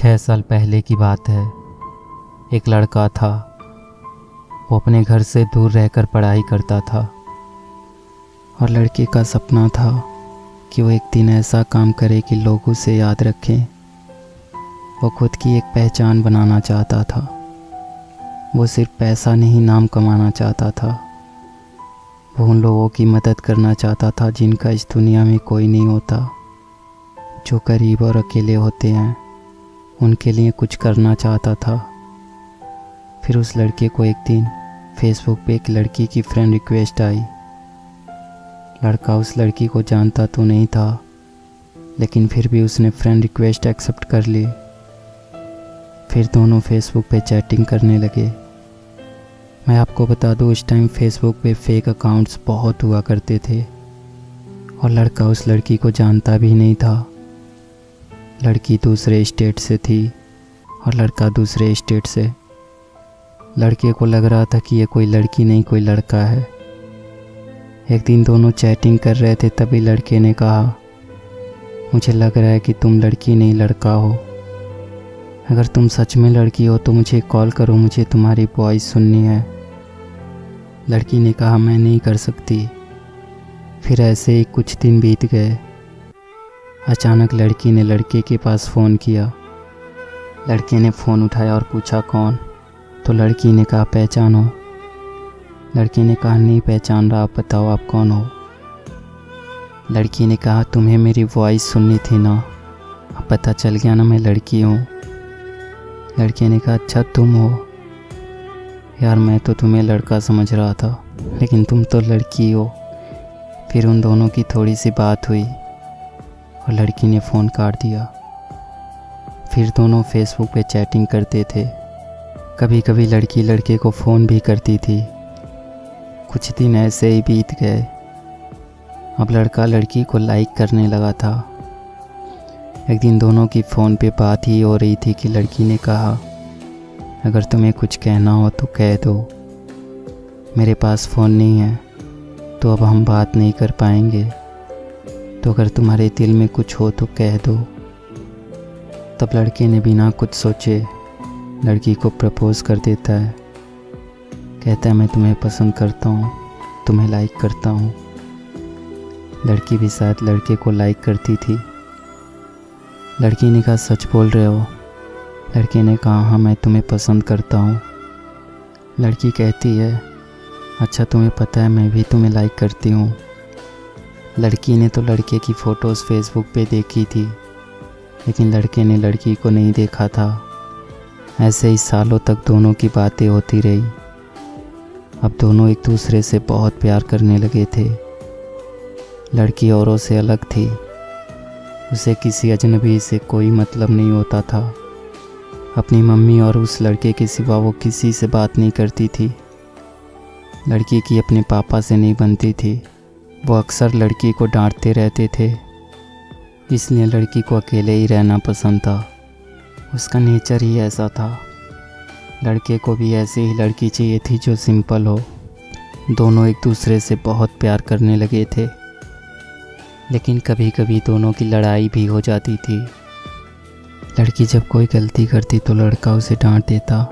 6 साल पहले की बात है। एक लड़का था। वो अपने घर से दूर रहकर पढ़ाई करता था और लड़के का सपना था कि वो एक दिन ऐसा काम करे कि लोग उसे याद रखें। वो खुद की एक पहचान बनाना चाहता था। वो सिर्फ पैसा नहीं, नाम कमाना चाहता था। वो उन लोगों की मदद करना चाहता था जिनका इस दुनिया में कोई नहीं होता, जो गरीब और अकेले होते हैं। उनके लिए कुछ करना चाहता था। फिर उस लड़के को एक दिन फेसबुक पे एक लड़की की फ्रेंड रिक्वेस्ट आई। लड़का उस लड़की को जानता तो नहीं था, लेकिन फिर भी उसने फ्रेंड रिक्वेस्ट एक्सेप्ट कर ली। फिर दोनों फेसबुक पे चैटिंग करने लगे। मैं आपको बता दूं, उस टाइम फेसबुक पे फेक अकाउंट्स बहुत हुआ करते थे और लड़का उस लड़की को जानता भी नहीं था। लड़की दूसरे स्टेट से थी और लड़का दूसरे स्टेट से। लड़के को लग रहा था कि ये कोई लड़की नहीं, कोई लड़का है। एक दिन दोनों चैटिंग कर रहे थे, तभी लड़के ने कहा, मुझे लग रहा है कि तुम लड़की नहीं लड़का हो। अगर तुम सच में लड़की हो तो मुझे कॉल करो, मुझे तुम्हारी वॉइस सुननी है। लड़की ने कहा, मैं नहीं कर सकती। फिर ऐसे ही कुछ दिन बीत गए। अचानक लड़की ने लड़के के पास फ़ोन किया। लड़के ने फ़ोन उठाया और पूछा, कौन? तो लड़की ने कहा, पहचानो। लड़के ने कहा, नहीं पहचान रहा, आप बताओ आप कौन हो। लड़की ने कहा, तुम्हें मेरी वॉइस सुननी थी ना, अब पता चल गया ना मैं लड़की हूँ। लड़के ने कहा, अच्छा तुम हो? यार मैं तो तुम्हें लड़का समझ रहा था, लेकिन तुम तो लड़की हो। फिर उन दोनों की थोड़ी सी बात हुई और लड़की ने फ़ोन काट दिया। फिर दोनों फेसबुक पे चैटिंग करते थे। कभी कभी लड़की लड़के को फ़ोन भी करती थी। कुछ दिन ऐसे ही बीत गए। अब लड़का लड़की को लाइक करने लगा था। एक दिन दोनों की फ़ोन पे बात ही हो रही थी कि लड़की ने कहा, अगर तुम्हें कुछ कहना हो तो कह दो, मेरे पास फ़ोन नहीं है तो अब हम बात नहीं कर पाएंगे, तो अगर तुम्हारे दिल में कुछ हो तो कह दो। तब लड़के ने बिना कुछ सोचे लड़की को प्रपोज़ कर देता है। कहता है, मैं तुम्हें पसंद करता हूँ, तुम्हें लाइक करता हूँ। लड़की भी शायद लड़के को लाइक करती थी। लड़की ने कहा, सच बोल रहे हो? लड़के ने कहा, हाँ मैं तुम्हें पसंद करता हूँ। लड़की कहती है, अच्छा तुम्हें पता है मैं भी तुम्हें लाइक करती हूँ। लड़की ने तो लड़के की फ़ोटोज़ फेसबुक पे देखी थी, लेकिन लड़के ने लड़की को नहीं देखा था। ऐसे ही सालों तक दोनों की बातें होती रही। अब दोनों एक दूसरे से बहुत प्यार करने लगे थे। लड़की औरों से अलग थी। उसे किसी अजनबी से कोई मतलब नहीं होता था। अपनी मम्मी और उस लड़के के सिवा वो किसी से बात नहीं करती थी। लड़की की अपने पापा से नहीं बनती थी। वो अक्सर लड़की को डांटते रहते थे, इसलिए लड़की को अकेले ही रहना पसंद था। उसका नेचर ही ऐसा था। लड़के को भी ऐसी ही लड़की चाहिए थी जो सिंपल हो। दोनों एक दूसरे से बहुत प्यार करने लगे थे, लेकिन कभी कभी दोनों की लड़ाई भी हो जाती थी। लड़की जब कोई गलती करती तो लड़का उसे डांट देता।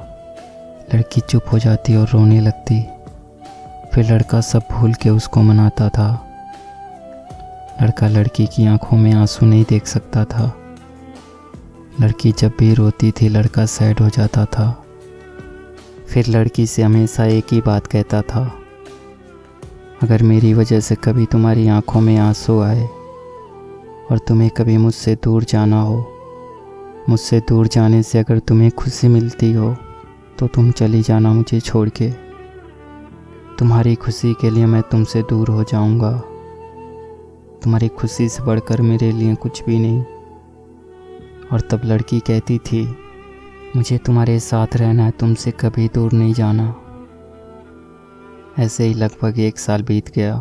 लड़की चुप हो जाती और रोने लगती। फिर लड़का सब भूल के उसको मनाता था। लड़का लड़की की आंखों में आंसू नहीं देख सकता था। लड़की जब भी रोती थी लड़का सैड हो जाता था। फिर लड़की से हमेशा एक ही बात कहता था, अगर मेरी वजह से कभी तुम्हारी आंखों में आंसू आए और तुम्हें कभी मुझसे दूर जाना हो, मुझसे दूर जाने से अगर तुम्हें खुशी मिलती हो तो तुम चली जाना मुझे छोड़ के। तुम्हारी खुशी के लिए मैं तुमसे दूर हो जाऊंगा। तुम्हारी खुशी से बढ़कर मेरे लिए कुछ भी नहीं। और तब लड़की कहती थी, मुझे तुम्हारे साथ रहना है, तुमसे कभी दूर नहीं जाना। ऐसे ही लगभग 1 साल बीत गया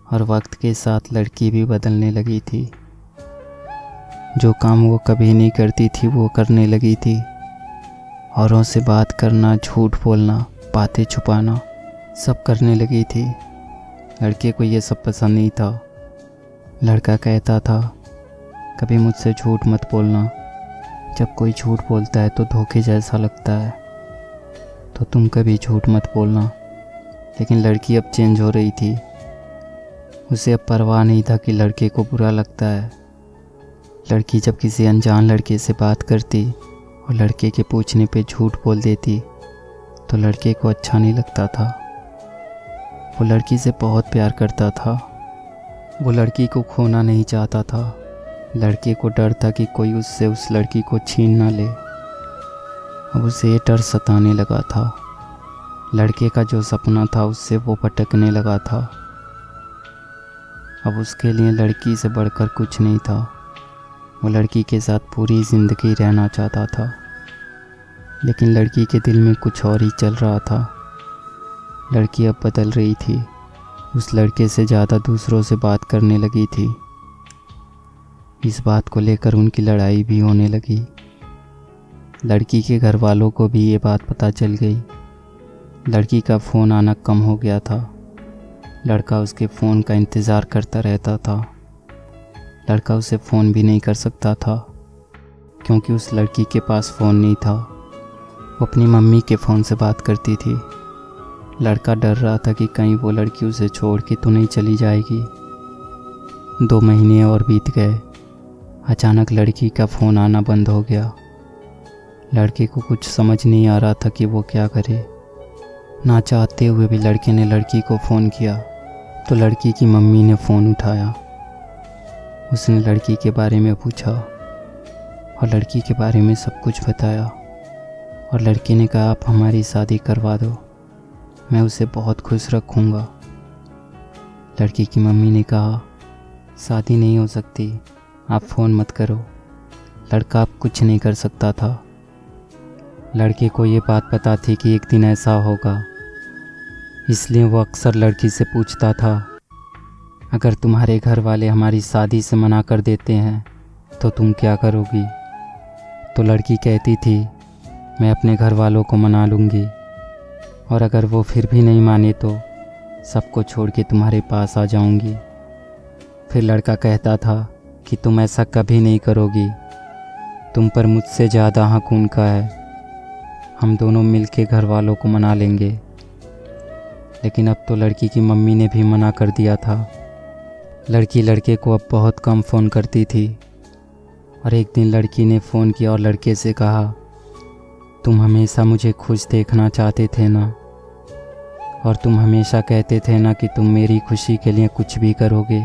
और वक्त के साथ लड़की भी बदलने लगी थी। जो काम वो कभी नहीं करती थी वो करने लगी थी। औरों से बात करना, झूठ बोलना, बातें छुपाना सब करने लगी थी। लड़के को ये सब पसंद नहीं था। लड़का कहता था, कभी मुझसे झूठ मत बोलना, जब कोई झूठ बोलता है तो धोखे जैसा लगता है, तो तुम कभी झूठ मत बोलना। लेकिन लड़की अब चेंज हो रही थी। उसे अब परवाह नहीं था कि लड़के को बुरा लगता है। लड़की जब किसी अनजान लड़के से बात करती और लड़के के पूछने पे झूठ बोल देती तो लड़के को अच्छा नहीं लगता था। वो लड़की से बहुत प्यार करता था। वो लड़की को खोना नहीं चाहता था। लड़के को डर था कि कोई उससे उस लड़की को छीन ना ले। अब उसे ये डर सताने लगा था। लड़के का जो सपना था उससे वो भटकने लगा था। अब उसके लिए लड़की से बढ़कर कुछ नहीं था। वो लड़की के साथ पूरी ज़िंदगी रहना चाहता था, लेकिन लड़की के दिल में कुछ और ही चल रहा था। लड़की अब बदल रही थी। उस लड़के से ज़्यादा दूसरों से बात करने लगी थी। इस बात को लेकर उनकी लड़ाई भी होने लगी। लड़की के घर वालों को भी ये बात पता चल गई। लड़की का फ़ोन आना कम हो गया था। लड़का उसके फ़ोन का इंतज़ार करता रहता था। लड़का उसे फ़ोन भी नहीं कर सकता था क्योंकि उस लड़की के पास फ़ोन नहीं था। वो अपनी मम्मी के फ़ोन से बात करती थी। लड़का डर रहा था कि कहीं वो लड़की उसे छोड़ के तो नहीं चली जाएगी। 2 महीने और बीत गए। अचानक लड़की का फ़ोन आना बंद हो गया। लड़के को कुछ समझ नहीं आ रहा था कि वो क्या करे। ना चाहते हुए भी लड़के ने लड़की को फ़ोन किया तो लड़की की मम्मी ने फ़ोन उठाया। उसने लड़की के बारे में पूछा और लड़की के बारे में सब कुछ बताया। और लड़के ने कहा, आप हमारी शादी करवा दो, मैं उसे बहुत खुश रखूँगा। लड़की की मम्मी ने कहा, शादी नहीं हो सकती, आप फ़ोन मत करो। लड़का अब कुछ नहीं कर सकता था। लड़के को ये बात पता थी कि एक दिन ऐसा होगा, इसलिए वो अक्सर लड़की से पूछता था, अगर तुम्हारे घर वाले हमारी शादी से मना कर देते हैं तो तुम क्या करोगी? तो लड़की कहती थी, मैं अपने घर वालों को मना लूँगी, और अगर वो फिर भी नहीं माने तो सबको छोड़ के तुम्हारे पास आ जाऊँगी। फिर लड़का कहता था कि तुम ऐसा कभी नहीं करोगी, तुम पर मुझसे ज़्यादा हक उनका है, हम दोनों मिल के घर वालों को मना लेंगे। लेकिन अब तो लड़की की मम्मी ने भी मना कर दिया था। लड़की लड़के को अब बहुत कम फ़ोन करती थी। और एक दिन लड़की ने फ़ोन किया और लड़के से कहा, तुम हमेशा मुझे खुश देखना चाहते थे ना, और तुम हमेशा कहते थे ना कि तुम मेरी खुशी के लिए कुछ भी करोगे।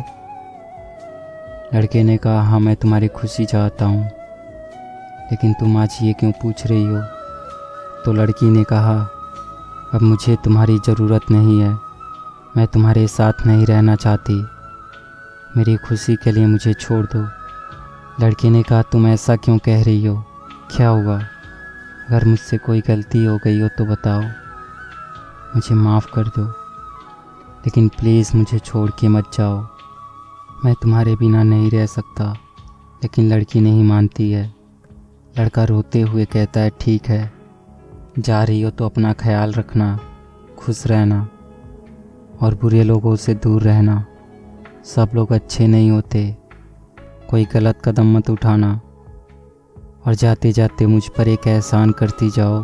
लड़के ने कहा, हाँ मैं तुम्हारी खुशी चाहता हूँ, लेकिन तुम आज ये क्यों पूछ रही हो? तो लड़की ने कहा, अब मुझे तुम्हारी ज़रूरत नहीं है, मैं तुम्हारे साथ नहीं रहना चाहती, मेरी खुशी के लिए मुझे छोड़ दो। लड़के ने कहा, तुम ऐसा क्यों कह रही हो, क्या हुआ? अगर मुझसे कोई गलती हो गई हो तो बताओ, मुझे माफ़ कर दो, लेकिन प्लीज़ मुझे छोड़ के मत जाओ, मैं तुम्हारे बिना नहीं रह सकता। लेकिन लड़की नहीं मानती है। लड़का रोते हुए कहता है, ठीक है, जा रही हो तो अपना ख्याल रखना, खुश रहना और बुरे लोगों से दूर रहना। सब लोग अच्छे नहीं होते, कोई गलत कदम मत उठाना, और जाते जाते मुझ पर एक एहसान करती जाओ,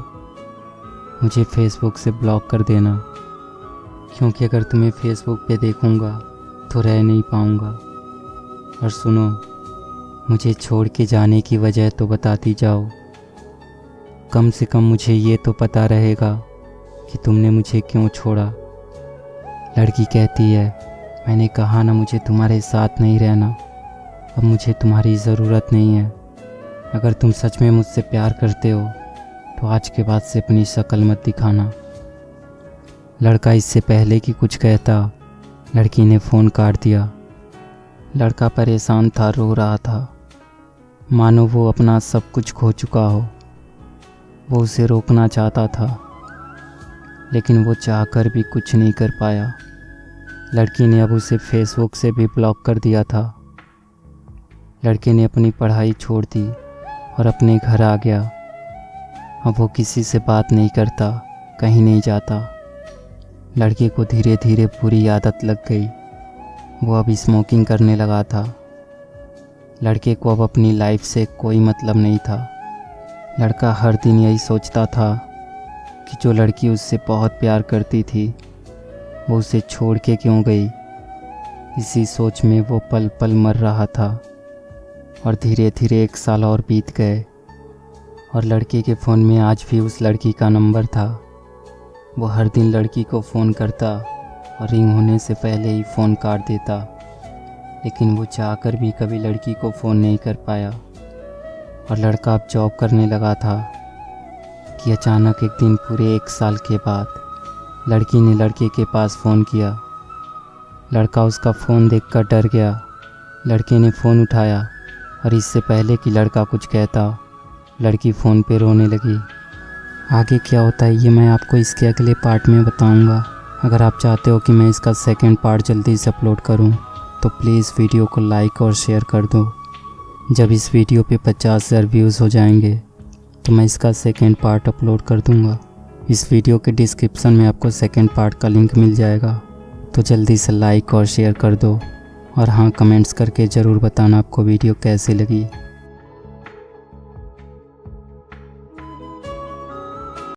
मुझे फेसबुक से ब्लॉक कर देना, क्योंकि अगर तुम्हें फेसबुक पे देखूंगा तो रह नहीं पाऊंगा। और सुनो, मुझे छोड़ के जाने की वजह तो बताती जाओ, कम से कम मुझे ये तो पता रहेगा कि तुमने मुझे क्यों छोड़ा। लड़की कहती है, मैंने कहा ना मुझे तुम्हारे साथ नहीं रहना, अब मुझे तुम्हारी ज़रूरत नहीं है। अगर तुम सच में मुझसे प्यार करते हो तो आज के बाद से अपनी शक्ल मत दिखाना। लड़का इससे पहले कि कुछ कहता, लड़की ने फ़ोन काट दिया। लड़का परेशान था, रो रहा था, मानो वो अपना सब कुछ खो चुका हो। वो उसे रोकना चाहता था, लेकिन वो चाहकर भी कुछ नहीं कर पाया। लड़की ने अब उसे फेसबुक से भी ब्लॉक कर दिया था। लड़के ने अपनी पढ़ाई छोड़ दी और अपने घर आ गया। अब वो किसी से बात नहीं करता, कहीं नहीं जाता। लड़के को धीरे धीरे बुरी आदत लग गई। वो अब स्मोकिंग करने लगा था। लड़के को अब अपनी लाइफ से कोई मतलब नहीं था। लड़का हर दिन यही सोचता था कि जो लड़की उससे बहुत प्यार करती थी वो उसे छोड़ के क्यों गई। इसी सोच में वो पल पल मर रहा था। और धीरे धीरे 1 साल और बीत गए और लड़के के फ़ोन में आज भी उस लड़की का नंबर था। वो हर दिन लड़की को फ़ोन करता और रिंग होने से पहले ही फ़ोन काट देता, लेकिन वो चाहकर भी कभी लड़की को फ़ोन नहीं कर पाया। और लड़का अब जॉब करने लगा था कि अचानक एक दिन पूरे 1 साल के बाद लड़की ने लड़के के पास फ़ोन किया। लड़का उसका फ़ोन देखकर डर गया। लड़के ने फ़ोन उठाया और इससे पहले कि लड़का कुछ कहता, लड़की फ़ोन पे रोने लगी। आगे क्या होता है ये मैं आपको इसके अगले पार्ट में बताऊंगा। अगर आप चाहते हो कि मैं इसका सेकंड पार्ट जल्दी से अपलोड करूं, तो प्लीज़ वीडियो को लाइक और शेयर कर दो। जब इस वीडियो पे 50,000 व्यूज़ हो जाएंगे तो मैं इसका सेकंड पार्ट अपलोड कर दूंगा। इस वीडियो के डिस्क्रिप्शन में आपको सेकंड पार्ट का लिंक मिल जाएगा, तो जल्दी से लाइक और शेयर कर दो। और हाँ, कमेंट्स करके ज़रूर बताना आपको वीडियो कैसी लगी।